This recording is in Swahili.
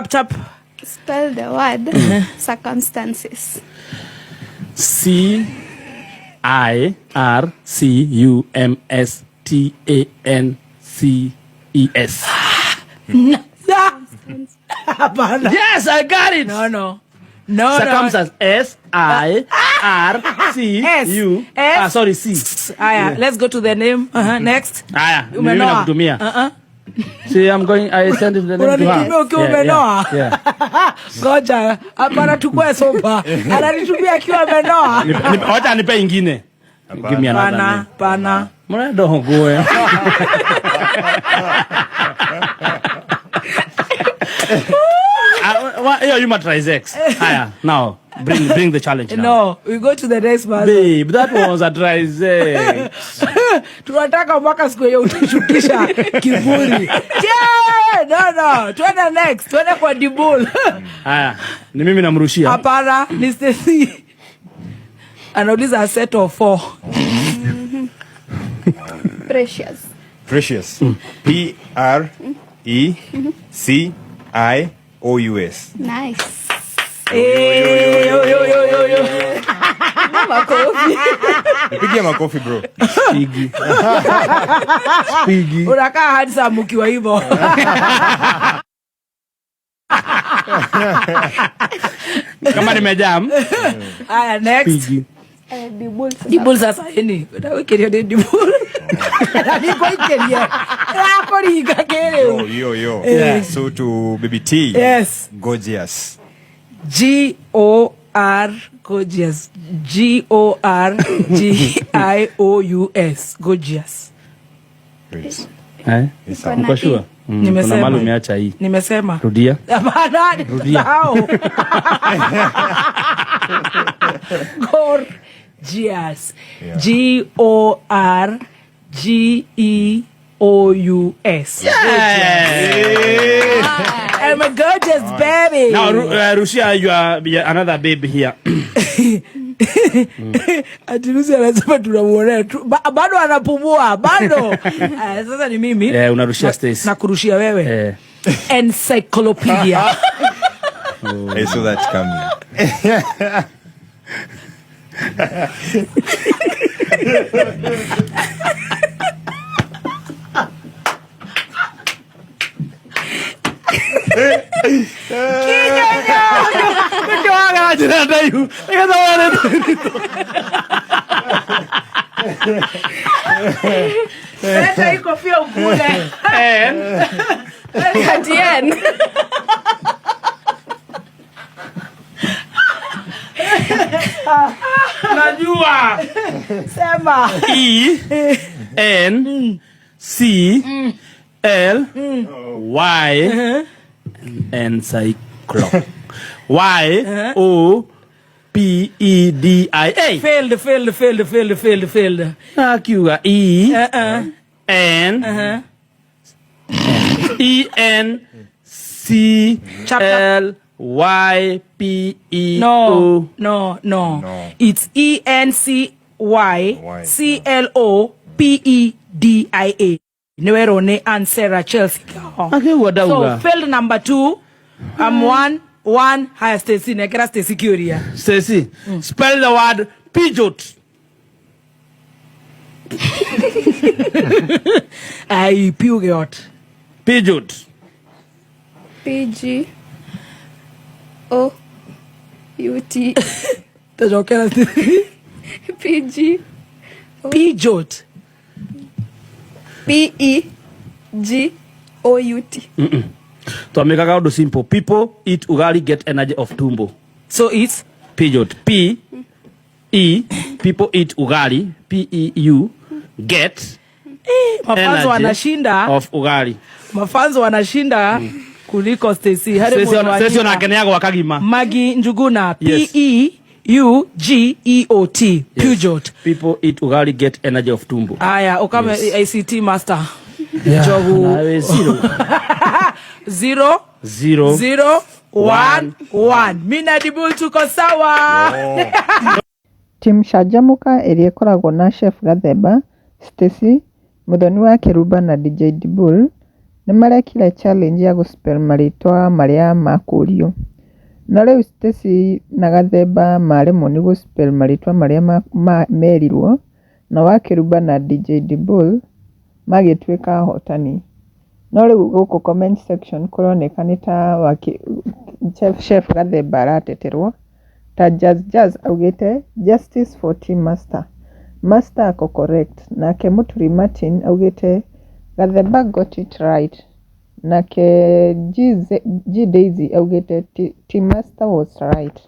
Chap. Spell the word circumstances. CIRCUMSTANCES. Yes, I got it. No. Circumstances. SIRCU. Sorry, C. Let's go to the name. Next. Mimi nakutumia. See, I'm going. I send the name to her. Yeah. Goja, hapana tukue sopa. Ananitumia akiwa amenoa. Wacha nipe ingine. Give me another. Pana. Mbona don't go. You might try X. Haya, now bring the challenge now. No, we go to the next one. Babe, that was a try X. Tunataka mpaka siku hiyo utashukisha kiburi. No. Twende next. Twende kwa Dibul. Haya, ni mimi namrushia. Hapana, ni Stacy. Anauliza a set of 4. Precious. PRECIOUS. Nice. Yo. Makofi. Pigia makofi bro. Spigi. Unakaa hadi saa mkiwa hivyo. Kama nimejam. Haya, next. Spigi. Dibul sasa ini. Wewe ni Dibul. Niko ikeria. Yako liga kile. Yo. So to baby T. Yes. Gorgeous. GOR gorgeous. GORGIOUS. Gorgeous. Great. Uko sure? Kuna mahali umeacha hii. Nimesema. Rudia. Hapana. Sahau. Gorgeous. GORGEOUS. I'm a gorgeous baby. Now, Rusia, you are another baby here. Atirusi anasema tunamuonea tu. Bado anapumua, bado. Sasa ni mimi. Unarushia Stacy. Na kurushia wewe. Encyclopedia. I saw that coming. Sasa iko fia ukule. Katien. Najua. Sema. ENCLY encyclo. YOPEDIA. Failed. Akiwa ENCLYPEO. No. It's ENCYCLOPEDIA. Newerone and Sarah Chelsea. So failed number 2. I'm 1. Higher Stacy. Nekera Stacy Curia. Stacy, spell the word Peugeot. Peugeot. PGOUT. Tajokera Stacy. Peugeot. PEGOUT. To make a do simple. People eat ugali, get energy of tumbo. So it's Peugeot. People eat ugali. PEU get mafanzo wanashinda of ugali. Mafanzo wanashinda kuliko Stacy. Stacy unakeneaga wakagima. Magi Njuguna. PEUGEOT. Peugeot. People eat ugali, get energy of tumbo. Aya, ukame ICT master. Jogu 0-0-1-1. Mina Dibul tuko sawa. Team Shajamuka ĩrĩa ĩkoragwo na Chef Gathemba, Stacy, Muthoni wa Kiruba na DJ Dibul nĩ marekire challenge ya gũspell marĩtwa marĩa makũrio. No rĩu Stacy na Gathemba maremwo nĩ gũspell marĩtwa marĩa merirwo, na Wakĩrumba na DJ Dibul magĩtuĩka ahotani. No rĩu gũkũ comment section kũroneka nĩ ta Chef Gathemba arateterwo. Ta Jazz augĩte justice for Team Master. Master ako correct. Nake Muturi Martin augĩte Gathemba got it right. Nake G Daisy augĩte Team Master was right.